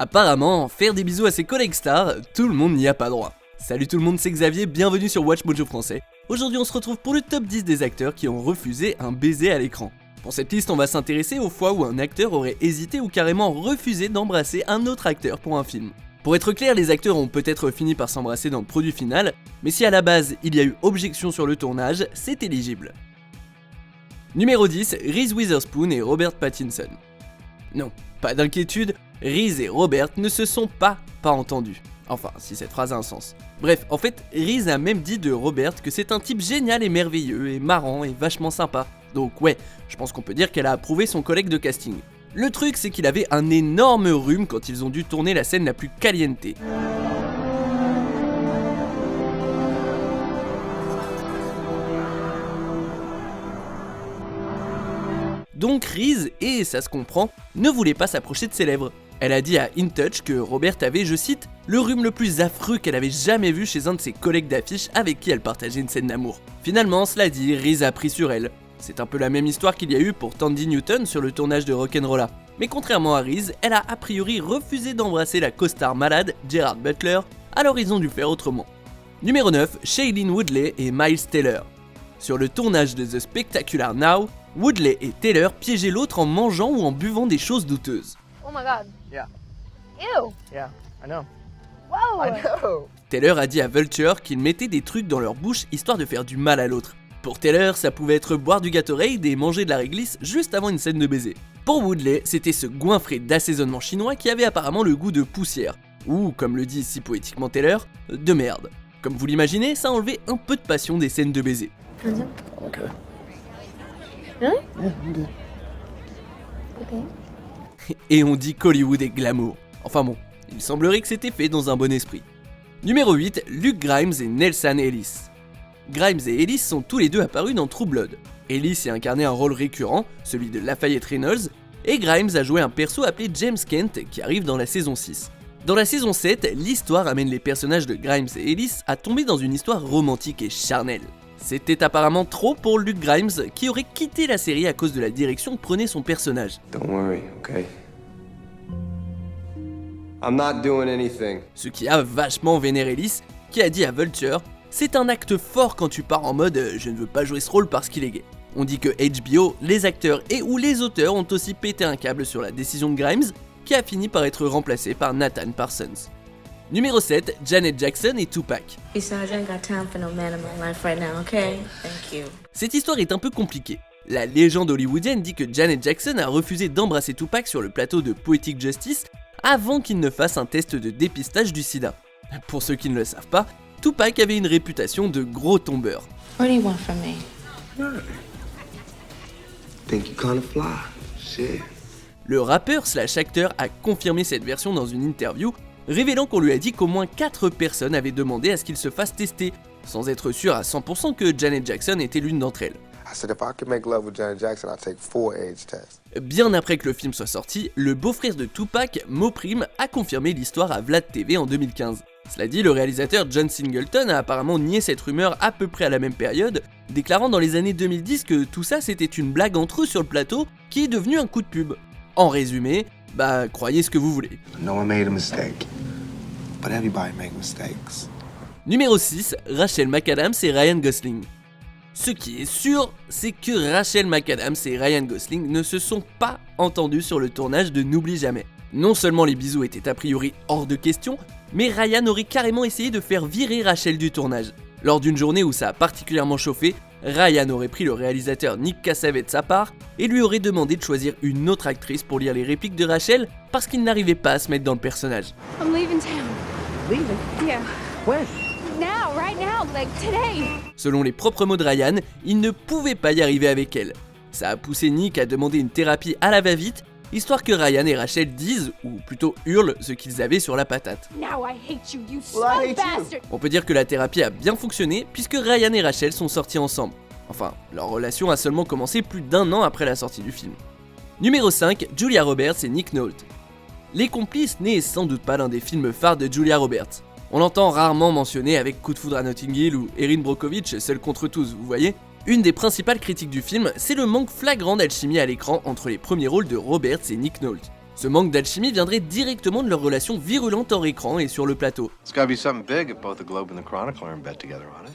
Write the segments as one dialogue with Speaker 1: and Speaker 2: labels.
Speaker 1: Apparemment, faire des bisous à ses collègues stars, tout le monde n'y a pas droit. Salut tout le monde, c'est Xavier, bienvenue sur Watch Mojo Français. Aujourd'hui on se retrouve pour le top 10 des acteurs qui ont refusé un baiser à l'écran. Pour cette liste, on va s'intéresser aux fois où un acteur aurait hésité ou carrément refusé d'embrasser un autre acteur pour un film. Pour être clair, les acteurs ont peut-être fini par s'embrasser dans le produit final, mais si à la base il y a eu objection sur le tournage, c'est éligible. Numéro 10, Reese Witherspoon et Robert Pattinson. Non, pas d'inquiétude, Reese et Robert ne se sont pas entendus. Enfin, si cette phrase a un sens. Bref, en fait, Reese a même dit de Robert que c'est un type génial et merveilleux et marrant et vachement sympa. Donc ouais, je pense qu'on peut dire qu'elle a approuvé son collègue de casting. Le truc, c'est qu'il avait un énorme rhume quand ils ont dû tourner la scène la plus caliente. Donc Reese, et ça se comprend, ne voulait pas s'approcher de ses lèvres. Elle a dit à In Touch que Robert avait, je cite, le rhume le plus affreux qu'elle avait jamais vu chez un de ses collègues d'affiche avec qui elle partageait une scène d'amour. Finalement, cela dit, Reese a pris sur elle. C'est un peu la même histoire qu'il y a eu pour Thandie Newton sur le tournage de Rock'n'Rolla. Mais contrairement à Reese, elle a priori refusé d'embrasser la costard malade Gerard Butler, alors ils ont dû faire autrement. Numéro 9, Shailene Woodley et Miles Taylor. Sur le tournage de The Spectacular Now, Woodley et Taylor piégeaient l'autre en mangeant ou en buvant des choses douteuses.
Speaker 2: Oh my god.
Speaker 3: Yeah.
Speaker 2: Ew.
Speaker 3: Yeah, I know.
Speaker 2: Whoa.
Speaker 3: I know.
Speaker 1: Taylor a dit à Vulture qu'ils mettaient des trucs dans leur bouche histoire de faire du mal à l'autre. Pour Taylor, ça pouvait être boire du Gatorade et manger de la réglisse juste avant une scène de baiser. Pour Woodley, c'était ce goinfré d'assaisonnement chinois qui avait apparemment le goût de poussière, ou, comme le dit si poétiquement Taylor, de merde. Comme vous l'imaginez, ça a enlevé un peu de passion des scènes de baiser.
Speaker 3: Okay.
Speaker 2: Really?
Speaker 3: Yeah, I'm good.
Speaker 2: Okay.
Speaker 1: Et on dit qu'Hollywood est glamour. Enfin bon, il semblerait que c'était fait dans un bon esprit. Numéro 8, Luke Grimes et Nelsan Ellis. Grimes et Ellis sont tous les deux apparus dans True Blood. Ellis y a incarné un rôle récurrent, celui de Lafayette Reynolds, et Grimes a joué un perso appelé James Kent qui arrive dans la saison 6. Dans la saison 7, l'histoire amène les personnages de Grimes et Ellis à tomber dans une histoire romantique et charnelle. C'était apparemment trop pour Luke Grimes qui aurait quitté la série à cause de la direction que prenait son personnage.
Speaker 4: Don't worry, okay? I'm not doing anything.
Speaker 1: Ce qui a vachement vénéré Ellis, qui a dit à Vulture « C'est un acte fort quand tu pars en mode « je ne veux pas jouer ce rôle parce qu'il est gay ». On dit que HBO, les acteurs et ou les auteurs ont aussi pété un câble sur la décision de Grimes, qui a fini par être remplacé par Nathan Parsons. Numéro 7, Janet Jackson et Tupac. Cette histoire est un peu compliquée. La légende hollywoodienne dit que Janet Jackson a refusé d'embrasser Tupac sur le plateau de Poetic Justice avant qu'il ne fasse un test de dépistage du sida. Pour ceux qui ne le savent pas, Tupac avait une réputation de gros tombeur.
Speaker 2: What do you want from me?
Speaker 4: Think you kinda fly. Shit.
Speaker 1: Le rappeur slash acteur a confirmé cette version dans une interview, révélant qu'on lui a dit qu'au moins 4 personnes avaient demandé à ce qu'il se fasse tester, sans être sûr à 100% que Janet Jackson était l'une d'entre elles.
Speaker 4: I said if I could make love with Janet Jackson, I'd take 4 age tests.
Speaker 1: Bien après que le film soit sorti, le beau-frère de Tupac, Mo Prime, a confirmé l'histoire à Vlad TV en 2015. Cela dit, le réalisateur John Singleton a apparemment nié cette rumeur à peu près à la même période, déclarant dans les années 2010 que tout ça c'était une blague entre eux sur le plateau qui est devenu un coup de pub. En résumé, croyez ce que vous voulez.
Speaker 4: No one made a mistake, but everybody make mistakes.
Speaker 1: Numéro 6, Rachel McAdams et Ryan Gosling. Ce qui est sûr, c'est que Rachel McAdams et Ryan Gosling ne se sont pas entendus sur le tournage de N'oublie jamais. Non seulement les bisous étaient a priori hors de question, mais Ryan aurait carrément essayé de faire virer Rachel du tournage. Lors d'une journée où ça a particulièrement chauffé, Ryan aurait pris le réalisateur Nick Cassavetes de sa part et lui aurait demandé de choisir une autre actrice pour lire les répliques de Rachel parce qu'il n'arrivait pas à se mettre dans le personnage.
Speaker 2: I'm leaving town.
Speaker 3: Leaving?
Speaker 2: Yeah.
Speaker 3: When?
Speaker 2: Now, right now, like today.
Speaker 1: Selon les propres mots de Ryan, il ne pouvait pas y arriver avec elle. Ça a poussé Nick à demander une thérapie à la va-vite, histoire que Ryan et Rachel disent, ou plutôt hurlent, ce qu'ils avaient sur la patate.
Speaker 2: Now I hate you, you
Speaker 3: Well, I
Speaker 2: slug
Speaker 3: hate you.
Speaker 2: bastard.
Speaker 1: On peut dire que la thérapie a bien fonctionné puisque Ryan et Rachel sont sortis ensemble. Enfin, leur relation a seulement commencé plus d'1 an après la sortie du film. Numéro 5, Julia Roberts et Nick Nolte. Les Complices n'est sans doute pas l'un des films phares de Julia Roberts. On l'entend rarement mentionné avec Coup de foudre à Notting Hill ou Erin Brockovich, seul contre tous, vous voyez. Une des principales critiques du film, c'est le manque flagrant d'alchimie à l'écran entre les premiers rôles de Roberts et Nick Nolte. Ce manque d'alchimie viendrait directement de leur relation virulente hors écran et sur le plateau.
Speaker 4: It's gotta be something big if both the Globe and the Chronicle are in bed together on it.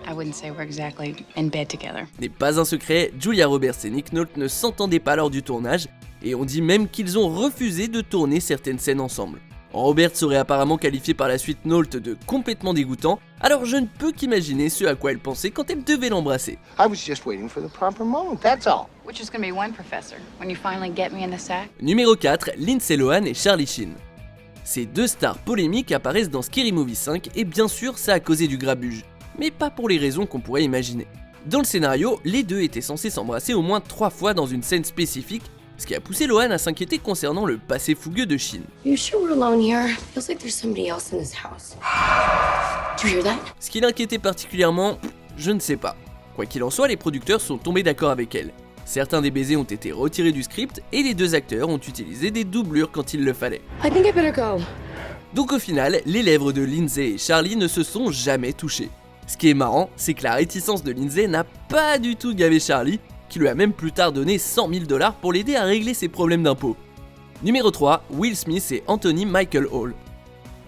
Speaker 5: I wouldn't say we're exactly in bed together.
Speaker 1: N'est pas un secret, Julia Roberts et Nick Nolte ne s'entendaient pas lors du tournage, et on dit même qu'ils ont refusé de tourner certaines scènes ensemble. Roberts serait apparemment qualifié par la suite Nolte de complètement dégoûtant, alors je ne peux qu'imaginer ce à quoi elle pensait quand elle devait l'embrasser.
Speaker 4: I was just waiting for the proper moment, that's all.
Speaker 5: Which is gonna be when, Professor? When you finally get me in the sack?
Speaker 1: Numéro 4, Lindsay Lohan et Charlie Sheen. Ces deux stars polémiques apparaissent dans Scary Movie 5 et bien sûr ça a causé du grabuge, mais pas pour les raisons qu'on pourrait imaginer. Dans le scénario, les deux étaient censés s'embrasser au moins 3 fois dans une scène spécifique, ce qui a poussé Lohan à s'inquiéter concernant le passé fougueux de Sheen.
Speaker 2: You sure we're alone here? Feels like there's somebody else in this house. Do you hear that?
Speaker 1: Ce qui l'inquiétait particulièrement, je ne sais pas. Quoi qu'il en soit, les producteurs sont tombés d'accord avec elle. Certains des baisers ont été retirés du script et les deux acteurs ont utilisé des doublures quand il le fallait.
Speaker 2: I think I better go.
Speaker 1: Donc au final, les lèvres de Lindsay et Charlie ne se sont jamais touchées. Ce qui est marrant, c'est que la réticence de Lindsay n'a pas du tout gavé Charlie, qui lui a même plus tard donné 100 000 $ pour l'aider à régler ses problèmes d'impôts. Numéro 3, Will Smith et Anthony Michael Hall.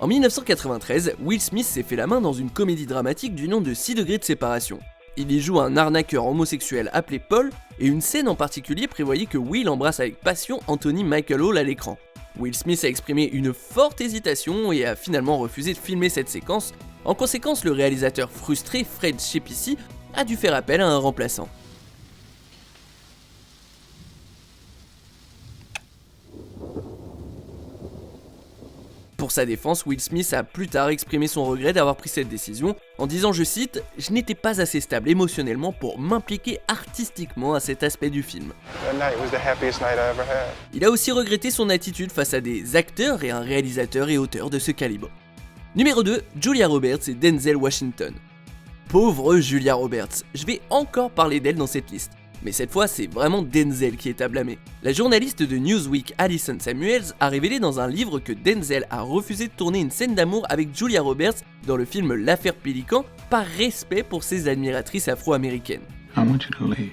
Speaker 1: En 1993, Will Smith s'est fait la main dans une comédie dramatique du nom de 6 degrés de séparation. Il y joue un arnaqueur homosexuel appelé Paul, et une scène en particulier prévoyait que Will embrasse avec passion Anthony Michael Hall à l'écran. Will Smith a exprimé une forte hésitation et a finalement refusé de filmer cette séquence. En conséquence, le réalisateur frustré Fred Schepisi a dû faire appel à un remplaçant. Pour sa défense, Will Smith a plus tard exprimé son regret d'avoir pris cette décision en disant, je cite, « Je n'étais pas assez stable émotionnellement pour m'impliquer artistiquement à cet aspect du film. »
Speaker 4: That night was the happiest night I ever had.
Speaker 1: Il a aussi regretté son attitude face à des acteurs et un réalisateur et auteur de ce calibre. Numéro 2, Julia Roberts et Denzel Washington. Pauvre Julia Roberts, je vais encore parler d'elle dans cette liste. Mais cette fois, c'est vraiment Denzel qui est à blâmer. La journaliste de Newsweek Alison Samuels a révélé dans un livre que Denzel a refusé de tourner une scène d'amour avec Julia Roberts dans le film L'affaire Pélican par respect pour ses admiratrices afro-américaines.
Speaker 6: I want you to leave.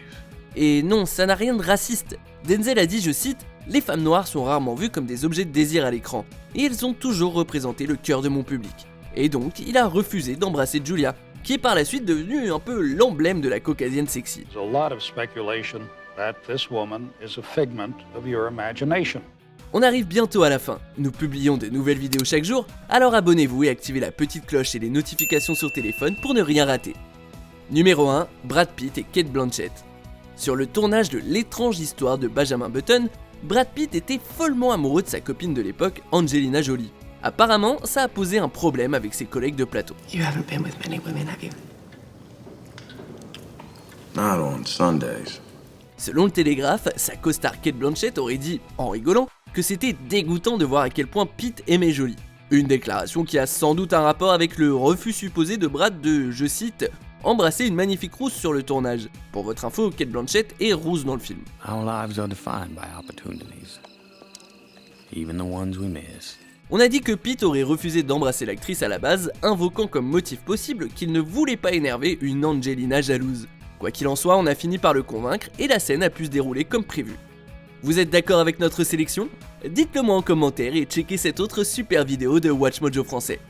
Speaker 1: Et non, ça n'a rien de raciste. Denzel a dit, je cite, « Les femmes noires sont rarement vues comme des objets de désir à l'écran, et elles ont toujours représenté le cœur de mon public. » Et donc, il a refusé d'embrasser Julia, qui est par la suite devenue un peu l'emblème de la caucasienne sexy.
Speaker 7: There's a lot of speculation that this woman is a figment of your imagination.
Speaker 1: On arrive bientôt à la fin. Nous publions de nouvelles vidéos chaque jour, alors abonnez-vous et activez la petite cloche et les notifications sur téléphone pour ne rien rater. Numéro 1, Brad Pitt et Cate Blanchett. Sur le tournage de L'étrange histoire de Benjamin Button, Brad Pitt était follement amoureux de sa copine de l'époque, Angelina Jolie. Apparemment, ça a posé un problème avec ses collègues de plateau.
Speaker 3: You haven't been with many women, have you?
Speaker 6: Not on Sundays.
Speaker 1: Selon le Télégraphe, sa costar Cate Blanchett aurait dit, en rigolant, que c'était dégoûtant de voir à quel point Pitt aimait Jolie. Une déclaration qui a sans doute un rapport avec le refus supposé de Brad de, je cite, embrasser une magnifique rousse sur le tournage. Pour votre info, Cate Blanchett est rousse dans le film.
Speaker 8: Our lives are defined by opportunities, even the ones we miss.
Speaker 1: On a dit que Pitt aurait refusé d'embrasser l'actrice à la base, invoquant comme motif possible qu'il ne voulait pas énerver une Angelina jalouse. Quoi qu'il en soit, on a fini par le convaincre et la scène a pu se dérouler comme prévu. Vous êtes d'accord avec notre sélection ? Dites-le moi en commentaire et checkez cette autre super vidéo de Watch Mojo français.